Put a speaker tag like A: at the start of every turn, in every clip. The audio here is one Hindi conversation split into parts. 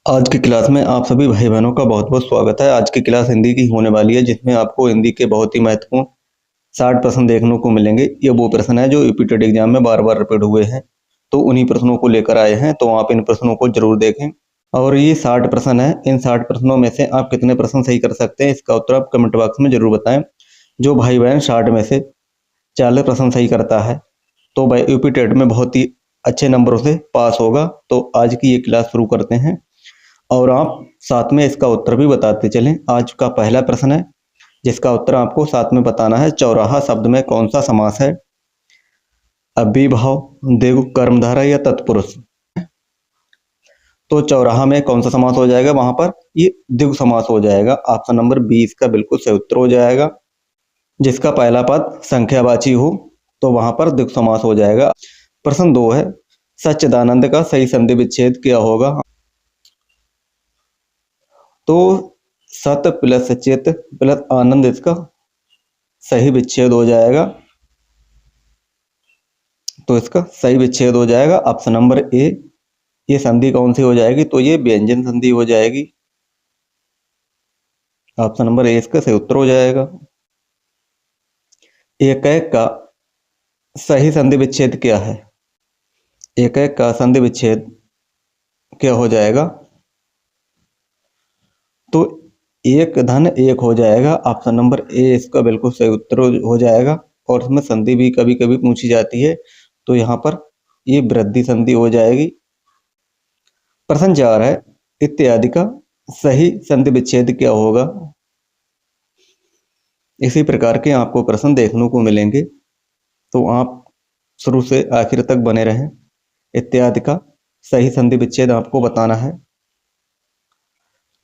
A: आज की क्लास में आप सभी भाई बहनों का बहुत बहुत स्वागत है। आज की क्लास हिंदी की होने वाली है, जिसमें आपको हिंदी के बहुत ही महत्वपूर्ण 60 प्रश्न देखने को मिलेंगे। ये वो प्रश्न है जो रिपीटेड एग्जाम में बार बार रिपीट हुए हैं, तो उन्हीं प्रश्नों को लेकर आए हैं। तो आप इन प्रश्नों को जरूर देखें। और ये 60 प्रश्न है, इन 60 प्रश्नों में से आप कितने प्रश्न सही कर सकते हैं, इसका उत्तर आप कमेंट बॉक्स में जरूर बताएं। जो भाई बहन 60 में से 40 प्रश्न सही करता है, तो भाई रिपीटेड में बहुत ही अच्छे नंबरों से पास होगा। तो आज की ये क्लास शुरू करते हैं और आप साथ में इसका उत्तर भी बताते चलें। आज का पहला प्रश्न है, जिसका उत्तर आपको साथ में बताना है। चौराहा शब्द में कौन सा समास है? अव्ययीभाव, द्विगु, कर्मधारय या तत्पुरुष? तो चौराहा में कौन सा समास हो जाएगा? वहां पर ये द्विगु समास हो जाएगा। ऑप्शन नंबर 20 का बिल्कुल सही उत्तर हो जाएगा। जिसका पहला पद संख्यावाची हो, तो वहां पर द्विगु समास हो जाएगा। प्रश्न 2 है, सच्चिदानंद का सही संधि विच्छेद क्या होगा? तो सत प्लस चित प्लस आनंद इसका सही विच्छेद हो जाएगा। तो इसका सही विच्छेद हो जाएगा ऑप्शन नंबर ए। ये संधि कौन सी हो जाएगी? तो ये व्यंजन संधि हो जाएगी। ऑप्शन नंबर ए इसका सही उत्तर हो जाएगा। एक एक का सही संधि विच्छेद क्या है? एक एक का संधि विच्छेद क्या हो जाएगा? तो एक धन एक हो जाएगा। ऑप्शन नंबर ए इसका बिल्कुल सही उत्तर हो जाएगा। और इसमें संधि भी कभी कभी पूछी जाती है, तो यहाँ पर ये वृद्धि संधि हो जाएगी। प्रश्न 4 है, इत्यादि का सही संधि विच्छेद क्या होगा? इसी प्रकार के आपको प्रश्न देखने को मिलेंगे, तो आप शुरू से आखिर तक बने रहें। इत्यादि का सही संधि विच्छेद आपको बताना है।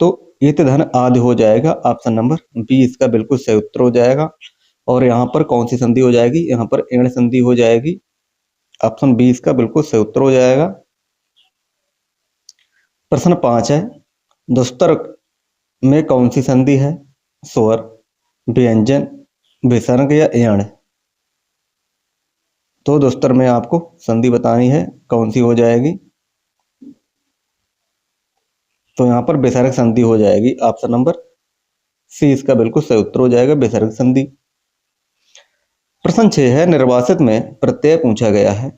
A: तो इत धन आदि हो जाएगा। ऑप्शन नंबर बी इसका बिल्कुल सही उत्तर हो जाएगा। और यहाँ पर कौन सी संधि हो जाएगी? यहाँ पर एण संधि हो जाएगी। ऑप्शन बी इसका बिल्कुल सही उत्तर हो जाएगा। प्रश्न 5 है, दुस्तर में कौन सी संधि है? स्वर, व्यंजन, विसर्ग या यण? तो दुस्तर में आपको संधि बतानी है, कौन सी हो जाएगी? तो यहाँ पर विसर्ग संधि हो जाएगी। ऑप्शन नंबर सी इसका बिल्कुल सही उत्तर हो जाएगा, विसर्ग संधि। प्रश्न 6 है, निर्वासित में प्रत्यय पूछा गया है।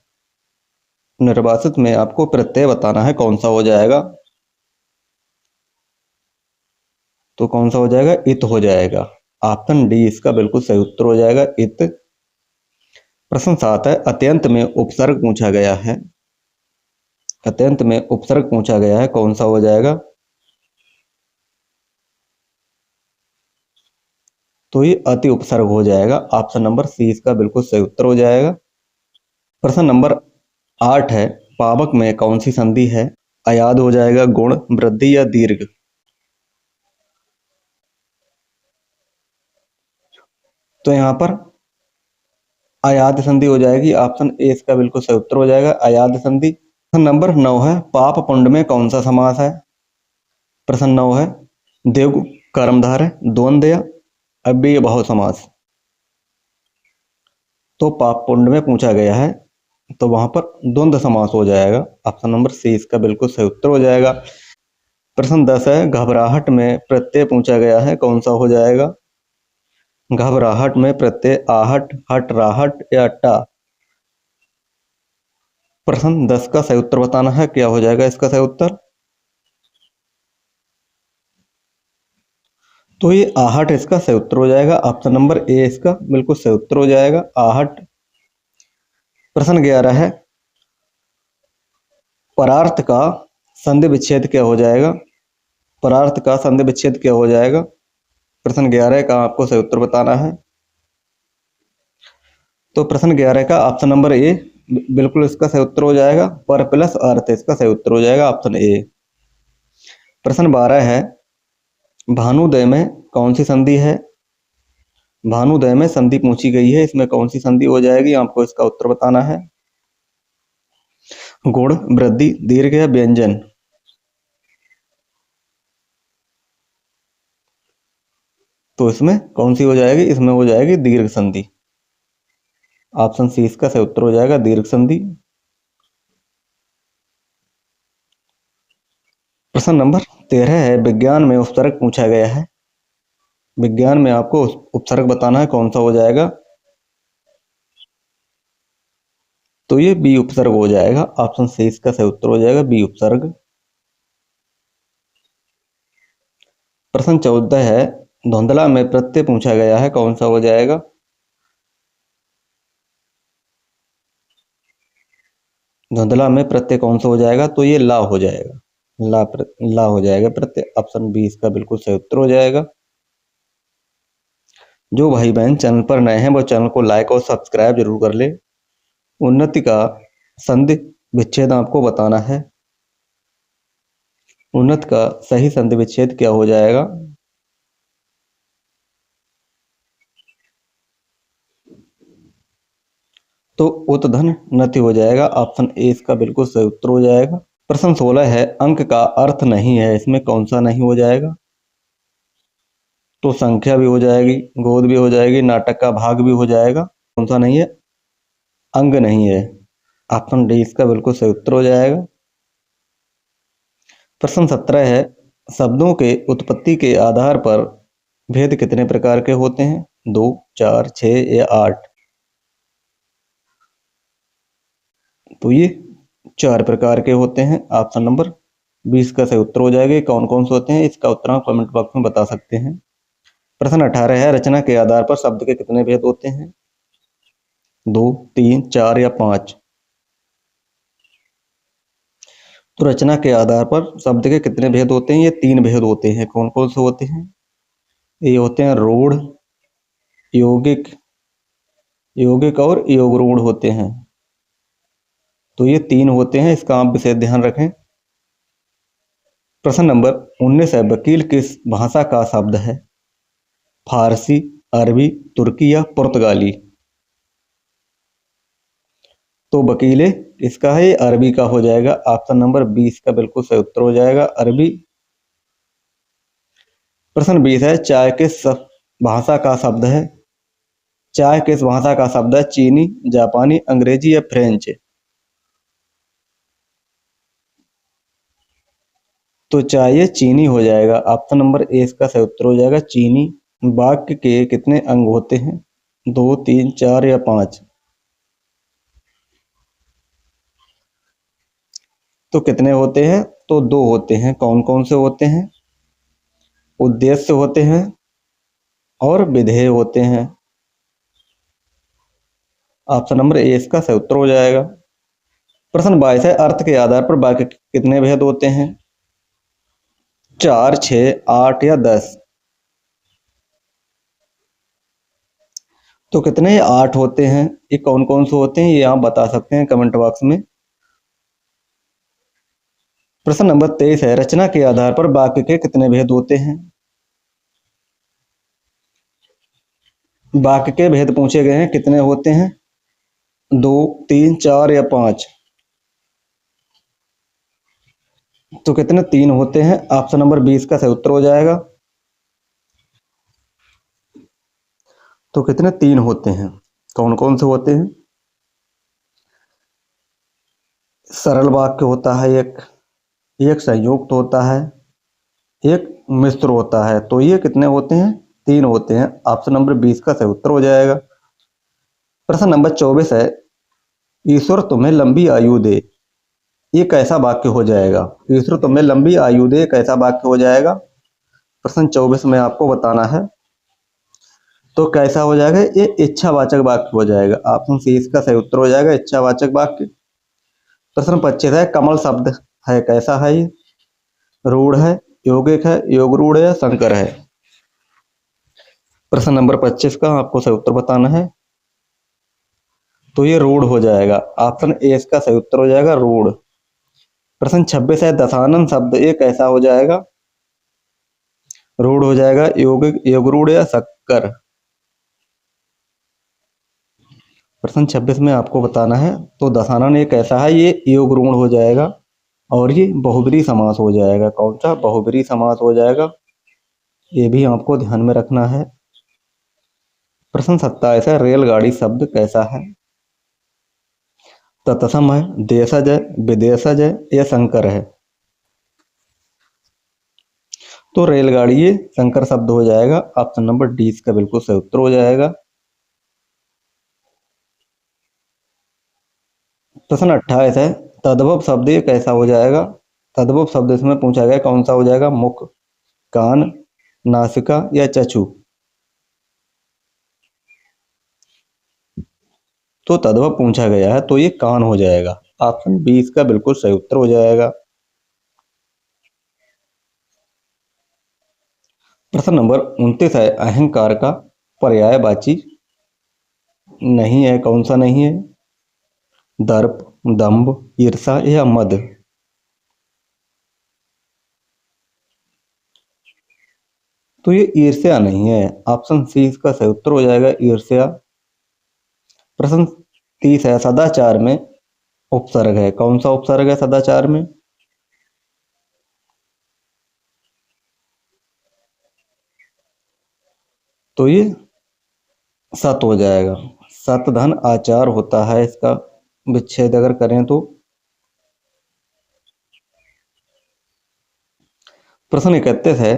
A: निर्वासित में आपको प्रत्यय बताना है, कौन सा हो जाएगा? तो कौन सा हो जाएगा? इत हो जाएगा। ऑप्शन डी इसका बिल्कुल सही उत्तर हो जाएगा, इत। प्रश्न 7 है, अत्यंत में उपसर्ग पूछा गया है। अत्यंत में उपसर्ग पूछा गया है, कौन सा हो जाएगा? तो ये अति उपसर्ग हो जाएगा। ऑप्शन नंबर सी इसका बिल्कुल सही उत्तर हो जाएगा। प्रश्न नंबर 8 है, पावक में कौन सी संधि है? अयाद हो जाएगा, गुण, वृद्धि या दीर्घ? तो यहाँ पर अयाद संधि हो जाएगी। ऑप्शन ए इसका बिल्कुल सही उत्तर हो जाएगा, अयाद संधि। प्रश्न नंबर 9 है, पाप पुण्य में कौन सा समास है? प्रश्न 9 है, देव, कर्मधारय, द्वंद्व या अव्ययीभाव बहु समास? तो पाप पुण्य में पूछा गया है, तो वहां पर द्वंद्व समास हो जाएगा। ऑप्शन नंबर सी इसका बिल्कुल सही उत्तर हो जाएगा। प्रश्न 10 है, घबराहट में प्रत्यय पूछा गया है, कौन सा हो जाएगा? घबराहट में प्रत्यय आहट, हट, राहट या टा? प्रश्न 10 का सही उत्तर बताना है, क्या हो जाएगा इसका सही उत्तर? तो ये आहट इसका सही उत्तर हो जाएगा। ऑप्शन नंबर ए इसका बिल्कुल सही उत्तर हो जाएगा, आहट। प्रश्न 11 है, परार्थ का संधि विच्छेद क्या हो जाएगा? परार्थ का संधि विच्छेद क्या हो जाएगा? प्रश्न 11 का आपको सही उत्तर बताना है। तो प्रश्न 11 का ऑप्शन नंबर ए बिल्कुल इसका सही उत्तर हो जाएगा, पर प्लस अर्थ इसका सही उत्तर हो जाएगा, ऑप्शन ए। प्रश्न 12 है, भानुदय में कौन सी संधि है? भानुदय में संधि पूछी गई है, इसमें कौन सी संधि हो जाएगी? आपको इसका उत्तर बताना है। गुण, वृद्धि, दीर्घ या व्यंजन? तो इसमें कौन सी हो जाएगी? इसमें हो जाएगी दीर्घ संधि। ऑप्शन सी इसका सही उत्तर हो जाएगा, दीर्घ संधि। प्रश्न नंबर 13 है, विज्ञान में उपसर्ग पूछा गया है। विज्ञान में आपको उपसर्ग बताना है, कौन सा हो जाएगा। तो ये बी उपसर्ग हो जाएगा। ऑप्शन सी इसका सही उत्तर हो जाएगा, बी उपसर्ग। प्रश्न 14 है, धुंधला में प्रत्यय पूछा गया है, कौन सा हो जाएगा। धुंधला में प्रत्यय कौन सा हो जाएगा। तो ये ला हो जाएगा, ला हो जाएगा प्रत्यय। ऑप्शन बी इसका बिल्कुल सही उत्तर हो जाएगा। जो भाई बहन चैनल पर नए हैं वो चैनल को लाइक और सब्सक्राइब जरूर कर ले। उन्नति का संधि विच्छेद आपको बताना है। उन्नत का सही संधि विच्छेद क्या हो जाएगा। तो उत्धन नति हो जाएगा। ऑप्शन ए इसका बिल्कुल सही उत्तर हो जाएगा। प्रश्न 16 है, अंक का अर्थ नहीं है, इसमें कौन सा नहीं हो जाएगा। तो संख्या भी हो जाएगी, गोद भी हो जाएगी, नाटक का भाग भी हो जाएगा। कौन सा नहीं है, अंग नहीं है। ऑप्शन डी इसका बिल्कुल सही उत्तर हो जाएगा। प्रश्न 17 है, शब्दों के उत्पत्ति के आधार पर भेद कितने प्रकार के होते हैं। 2, 4, 6 या 8। तो ये 4 प्रकार के होते हैं। ऑप्शन नंबर 20 का सही उत्तर हो जाएगा। कौन कौन से होते हैं, इसका उत्तर आप कमेंट बॉक्स में बता सकते हैं। प्रश्न 18 है, रचना के आधार पर शब्द के कितने भेद होते हैं। 2, 3, 4 या 5। तो रचना के आधार पर शब्द के कितने भेद होते हैं, ये 3 भेद होते हैं। कौन कौन से होते हैं, ये होते हैं रूढ़, यौगिक, यौगिक और योग रूढ़ होते हैं। तो ये 3 होते हैं, इसका आप विशेष ध्यान रखें। प्रश्न नंबर 19 है, वकील किस भाषा का शब्द है। फारसी, अरबी, तुर्की या पुर्तगाली। तो वकीले इसका है, अरबी का हो जाएगा। ऑप्शन नंबर 20 का बिल्कुल सही उत्तर हो जाएगा, अरबी। प्रश्न 20 है, चाय किस भाषा का शब्द है। चाय किस भाषा का शब्द है, चीनी, जापानी, अंग्रेजी या फ्रेंच। तो चाय ये चीनी हो जाएगा। ऑप्शन नंबर ए इसका सही उत्तर हो जाएगा, चीनी। वाक्य के कितने अंग होते हैं। 2, 3, 4 या 5। तो कितने होते हैं, तो 2 होते हैं। कौन कौन से होते हैं, उद्देश्य होते हैं और विधेय होते हैं। ऑप्शन नंबर ए इसका सही उत्तर हो जाएगा। प्रश्न 22 है, अर्थ के आधार पर वाक्य के कितने भेद होते हैं। 4, 6, 8 या 10। तो कितने 8 होते हैं। ये कौन कौन से होते हैं, ये आप बता सकते हैं कमेंट बॉक्स में। प्रश्न नंबर 23 है, रचना के आधार पर वाक्य के कितने भेद होते हैं। वाक्य के भेद पूछे गए हैं, कितने होते हैं। 2, 3, 4 या 5। तो कितने 3 होते हैं। ऑप्शन नंबर 20 का सही उत्तर हो जाएगा। तो कितने 3 होते हैं, कौन कौन से होते हैं। सरल वाक्य होता है एक, एक संयुक्त होता है, एक मिश्र होता है। तो ये कितने होते हैं, 3 होते हैं। ऑप्शन नंबर 20 का सही उत्तर हो जाएगा। प्रश्न नंबर 24 है, ईश्वर तुम्हें लंबी आयु दे, ये कैसा वाक्य हो जाएगा। ईश्वर तुम्हें लंबी आयु दे कैसा वाक्य हो जाएगा। प्रश्न 24 में आपको बताना है। तो कैसा हो जाएगा, ये इच्छावाचक वाक्य हो जाएगा। ऑप्शन सी इसका सही उत्तर हो जाएगा, इच्छावाचक वाक्य। प्रश्न 25 है, कमल शब्द है कैसा है, ये रूढ़ है, यौगिक है, योग रूढ़ है, संकर है। प्रश्न नंबर 25 का आपको सही उत्तर बताना है। तो ये रूढ़ हो जाएगा। ऑप्शन ए इसका सही उत्तर हो जाएगा, रूढ़। प्रश्न 26 है, दशानन शब्द ये कैसा हो जाएगा। रूढ़ हो जाएगा, यौगिक, योग रूढ़ या शक्कर। प्रश्न 26 में आपको बताना है। तो दशानन ये कैसा है, ये योग रूढ़ हो जाएगा और ये बहुब्रीहि समास हो जाएगा। कौन सा, बहुब्रीहि समास हो जाएगा, ये भी आपको ध्यान में रखना है। प्रश्न 27 है, रेलगाड़ी शब्द कैसा है। तत्सम है, देशज है, विदेशज है या संकर है। तो रेलगाड़ी ये संकर शब्द हो जाएगा। ऑप्शन नंबर डी इसका बिल्कुल सही उत्तर हो जाएगा। प्रश्न 28 है, तद्भव शब्द ये कैसा हो जाएगा? तद्भव शब्द इसमें पूछा गया कौन सा हो जाएगा? मुख, कान, नासिका या चक्षु? तो तद्भव पूछा गया है तो ये कान हो जाएगा। ऑप्शन बी इसका बिल्कुल सही उत्तर हो जाएगा। प्रश्न नंबर 29 है, अहंकार का पर्यायवाची नहीं है, कौन सा नहीं है? दर्प, दंभ, ईर्षा या मद? तो ये ईर्ष्या नहीं है। ऑप्शन सी इसका सही उत्तर हो जाएगा, ईर्ष्या। प्रश्न 30 है, सदाचार में उपसर्ग है, कौन सा उपसर्ग है सदाचार में? तो ये सत हो जाएगा। सत धन आचार होता है, इसका विच्छेद अगर करें तो। प्रश्न 31 है,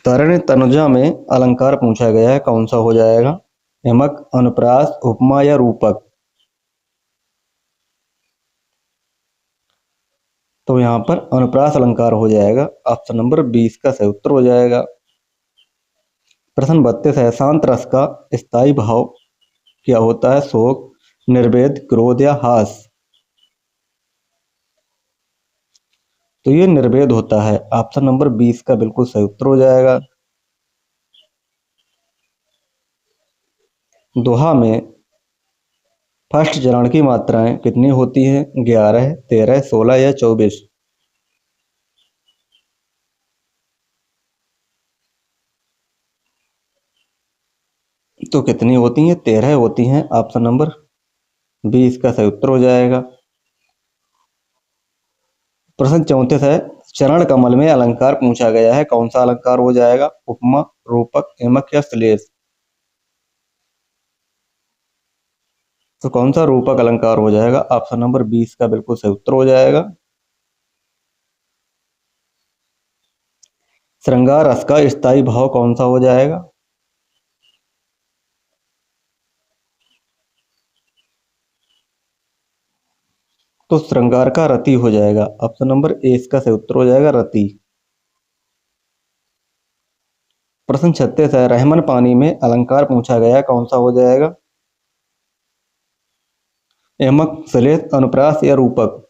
A: तरण तनुजा में अलंकार पूछा गया है, कौन सा हो जाएगा? यमक, अनुप्रास, उपमा या रूपक? तो यहाँ पर अनुप्रास अलंकार हो जाएगा। ऑप्शन नंबर 20 का सही उत्तर हो जाएगा। प्रश्न 32 है, शांत रस का स्थायी भाव क्या होता है? शोक, निर्वेद, क्रोध या हास? तो ये निर्वेद होता है। ऑप्शन नंबर 20 का बिल्कुल सही उत्तर हो जाएगा। दोहा में फर्स्ट चरण की मात्राएं कितनी होती हैं? 11, 13, 16 या 24? तो कितनी होती हैं? 13 होती हैं। ऑप्शन नंबर 20 का सही उत्तर हो जाएगा। प्रश्न 34 है, चरण कमल में अलंकार पूछा गया है, कौन सा अलंकार हो जाएगा? उपमा, रूपक, यमक या श्लेष? तो कौन सा रूपक अलंकार हो जाएगा? ऑप्शन नंबर 20 का बिल्कुल सही उत्तर हो जाएगा। श्रृंगार रस का स्थायी भाव कौन सा हो जाएगा? तो श्रृंगार का रति हो जाएगा। ऑप्शन नंबर ए इसका सही उत्तर हो जाएगा, रति। प्रश्न 36 है, रहमन पानी में अलंकार पूछा गया है, कौन सा हो जाएगा? यमक, श्लेष, अनुप्रास या रूपक?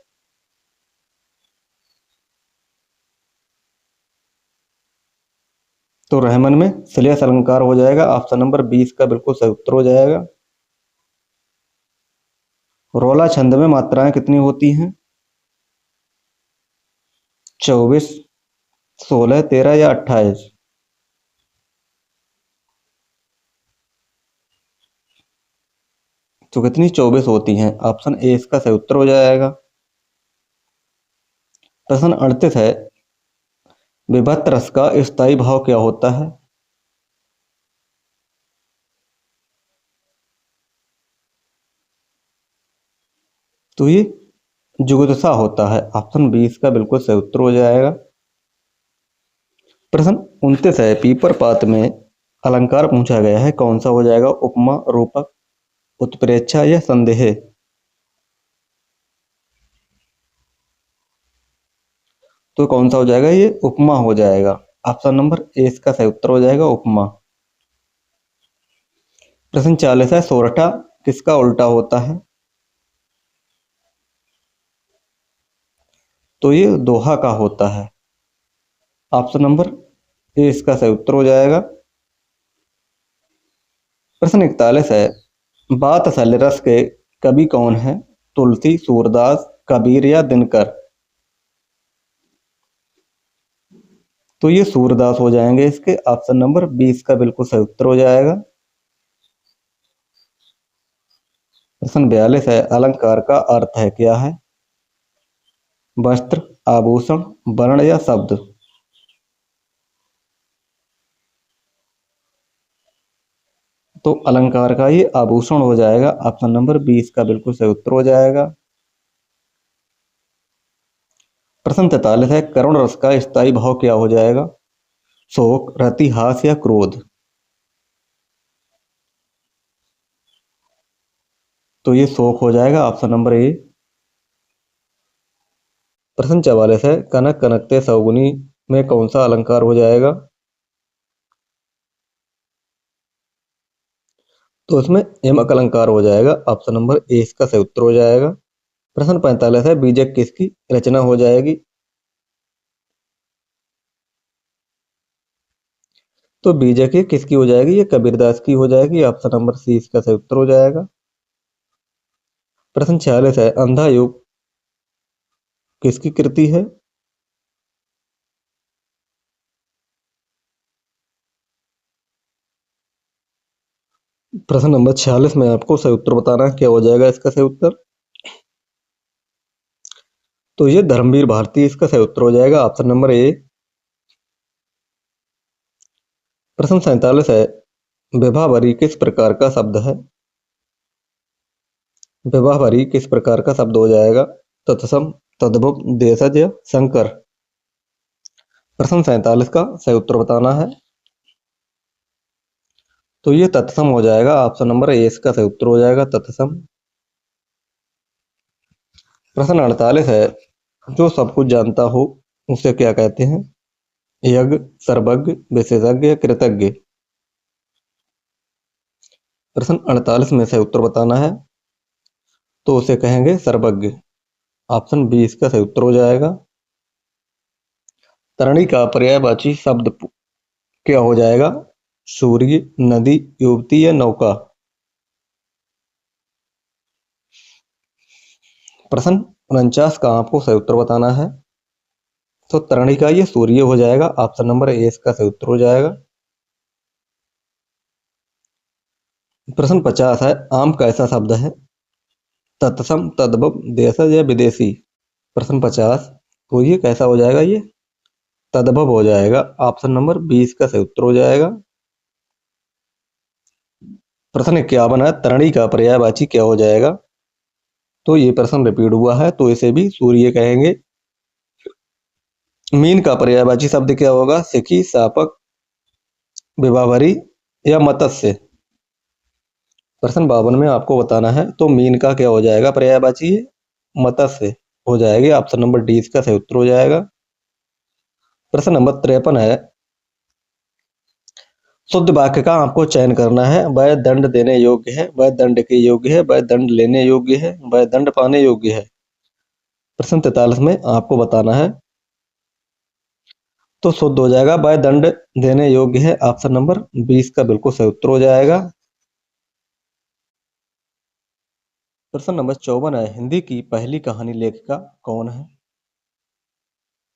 A: तो रहमन में श्लेष अलंकार हो जाएगा। ऑप्शन नंबर 20 का बिल्कुल सही उत्तर हो जाएगा। रोला छंद में मात्राएं कितनी होती हैं? 24, 16, 13 या 28? तो कितनी? 24 होती हैं। ऑप्शन ए इसका सही उत्तर हो जाएगा। प्रश्न 38 है, विभक्त रस का स्थायी भाव क्या होता है? तो ये जुगुप्सा होता है। ऑप्शन 20 का बिल्कुल सही उत्तर हो जाएगा। प्रश्न 29 है, पीपर पात में अलंकार पूछा गया है, कौन सा हो जाएगा? उपमा, रूपक, उत्प्रेक्षा या संदेह? तो कौन सा हो जाएगा? ये उपमा हो जाएगा। ऑप्शन नंबर ए इसका सही उत्तर हो जाएगा, उपमा। प्रश्न 40 है, सोरठा किसका उल्टा होता है? तो ये दोहा का होता है। ऑप्शन नंबर ए इसका सही उत्तर हो जाएगा। प्रश्न 41 है, बात असल रस के कवि कौन है? तुलसी, सूरदास, कबीर या दिनकर? तो ये सूरदास हो जाएंगे इसके। ऑप्शन नंबर 20 का बिल्कुल सही उत्तर हो जाएगा। प्रश्न 42 है, अलंकार का अर्थ है क्या है? वस्त्र, आभूषण, वर्ण या शब्द? तो अलंकार का ये आभूषण हो जाएगा। ऑप्शन नंबर 20 का बिल्कुल सही उत्तर हो जाएगा। प्रश्न 43 है, करुण रस का स्थायी भाव क्या हो जाएगा? शोक, रति, हास या क्रोध। तो ये शोक हो जाएगा, ऑप्शन नंबर ए। प्रश्न 44 है, कनक कनकते सौगुनी में कौन सा अलंकार हो जाएगा? तो इसमें यमक अलंकार हो जाएगा, ऑप्शन नंबर ए इसका सही उत्तर हो जाएगा। प्रश्न 45 है, बीजक किसकी रचना हो जाएगी? तो बीजक ये किसकी हो जाएगी? ये कबीरदास की हो जाएगी, ऑप्शन नंबर सी इसका सही उत्तर हो जाएगा। प्रश्न 46 है, अंधा युग किसकी कृति है? प्रश्न नंबर 46 में आपको सही उत्तर बताना है, क्या हो जाएगा इसका सही उत्तर? तो ये धर्मवीर भारती इसका सही उत्तर हो जाएगा, ऑप्शन नंबर ए। प्रश्न 47 है, विभावरी किस प्रकार का शब्द है? विभावरी किस प्रकार का शब्द हो जाएगा? तत्सम, तद्भव, देशज या संकर। प्रश्न 47 का सही उत्तर बताना है। तो ये तत्सम हो जाएगा, ऑप्शन नंबर ए इसका सही उत्तर हो जाएगा, तत्सम। प्रश्न 48 है, जो सब कुछ जानता हो उसे क्या कहते हैं? यज्ञ, सर्वज्ञ, विशेषज्ञ या कृतज्ञ। प्रश्न 48 में सही उत्तर बताना है, तो उसे कहेंगे सर्वज्ञ, ऑप्शन बी इसका सही उत्तर हो जाएगा। तरणी का पर्यायवाची शब्द क्या हो जाएगा? सूर्य, नदी, युवती या नौका। प्रश्न 49 का आपको सही उत्तर बताना है, तो तरणी का ये सूर्य हो जाएगा, ऑप्शन नंबर ए इसका सही उत्तर हो जाएगा। प्रश्न 50 है, आम कैसा शब्द है? तत्सम, तद्भव, देशज या विदेशी। प्रश्न 50, तो ये कैसा हो जाएगा? ये तद्भव हो जाएगा, ऑप्शन नंबर बी इसका सही उत्तर हो जाएगा। प्रश्न 51 है, तरणी का पर्यायवाची क्या हो जाएगा? तो ये प्रश्न रिपीट हुआ है, तो इसे भी सूर्य कहेंगे। मीन का पर्यायवाची शब्द क्या होगा? सिखी, सापक, विभावरी या मत्स्य। प्रश्न 52 में आपको बताना है, तो मीन का क्या हो जाएगा पर्यायवाची? मत्स्य हो जाएगी, ऑप्शन नंबर डी इसका सही उत्तर हो जाएगा। प्रश्न नंबर 53 है, शुद्ध वाक्य का आपको चयन करना है। वह दंड देने योग्य है, वह दंड के योग्य है, वह दंड लेने योग्य है, वह दंड पाने योग्य है। प्रश्न 43 में आपको बताना है, तो शुद्ध हो जाएगा वह दंड देने योग्य है, ऑप्शन नंबर 20 का बिल्कुल सही उत्तर हो जाएगा। प्रश्न नंबर 54 है, हिंदी की पहली कहानी लेखिका कौन है?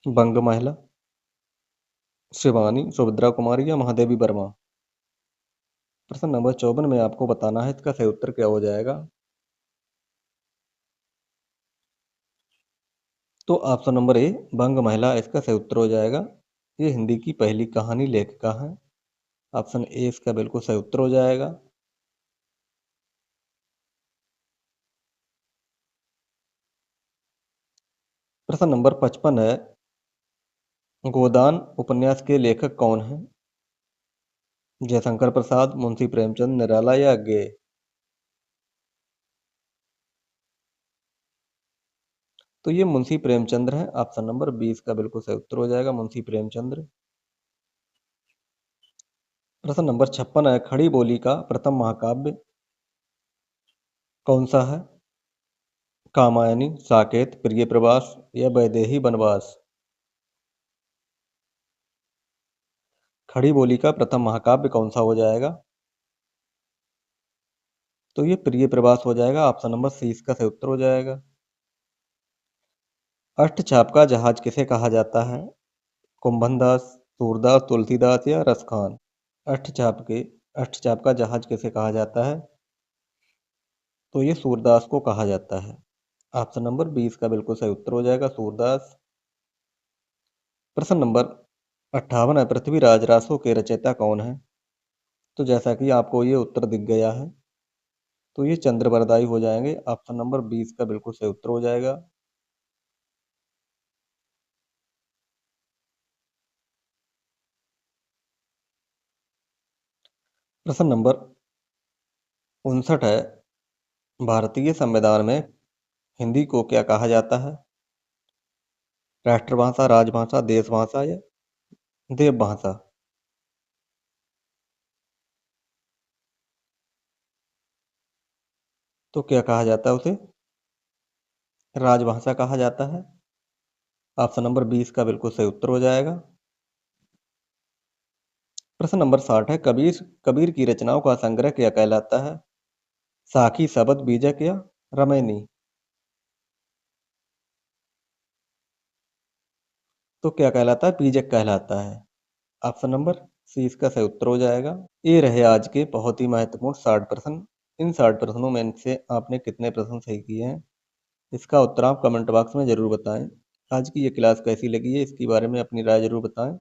A: बंग महिला, शिवानी, सुभद्रा कुमारी या महादेवी वर्मा। प्रश्न नंबर 54 में आपको बताना है, इसका सही उत्तर क्या हो जाएगा? तो ऑप्शन नंबर ए, बंग महिला इसका सही उत्तर हो जाएगा। ये हिंदी की पहली कहानी लेखिका है, ऑप्शन ए इसका बिल्कुल सही उत्तर हो जाएगा। प्रश्न नंबर 55 है, गोदान उपन्यास के लेखक कौन है? जयशंकर प्रसाद, मुंशी प्रेमचंद, निराला या गे। तो ये मुंशी प्रेमचंद्र है, ऑप्शन नंबर 20 का बिल्कुल सही उत्तर हो जाएगा, मुंशी प्रेमचंद्र। प्रश्न नंबर 56 है, खड़ी बोली का प्रथम महाकाव्य कौन सा है? कामायनी, साकेत, प्रिय प्रवास या वैदेही वनवास। खड़ी बोली का प्रथम महाकाव्य कौन सा हो जाएगा? तो ये प्रिय प्रवास हो जाएगा, ऑप्शन नंबर सी इसका सही उत्तर हो जाएगा। अष्टचाप का जहाज किसे कहा जाता है? कुंभन दास, सूरदास, तुलसीदास या रसखान। अष्टचाप के अष्टचाप का जहाज किसे कहा जाता है? तो ये सूरदास को कहा जाता है, ऑप्शन नंबर 20 का बिल्कुल सही उत्तर हो जाएगा, सूरदास। प्रश्न नंबर 58 है, पृथ्वीराज रासो के रचयिता कौन है? तो जैसा कि आपको ये उत्तर दिख गया है, तो ये चंद्रवरदाई हो जाएंगे, ऑप्शन नंबर 20 का बिल्कुल सही उत्तर हो जाएगा। प्रश्न नंबर 59 है, भारतीय संविधान में हिंदी को क्या कहा जाता है? राष्ट्रभाषा, राजभाषा, देशभाषा या देवभाषा? तो क्या कहा जाता है उसे? राजभाषा कहा जाता है। ऑप्शन नंबर 20 का बिल्कुल सही उत्तर हो जाएगा। प्रश्न नंबर 60 है, कबीर की रचनाओं का संग्रह क्या कहलाता है? साखी, शबद, बीजक या रामायणी? तो क्या कहलाता है? बीजक कहलाता है। ऑप्शन नंबर सी इसका सही उत्तर हो जाएगा। ये रहे आज के बहुत ही महत्वपूर्ण 60 प्रश्न। इन 60 प्रश्नों में से आपने कितने प्रश्न सही किए हैं, इसका उत्तर आप कमेंट बॉक्स में जरूर बताएं। आज की ये क्लास कैसी लगी है, इसके बारे में अपनी राय जरूर बताएं।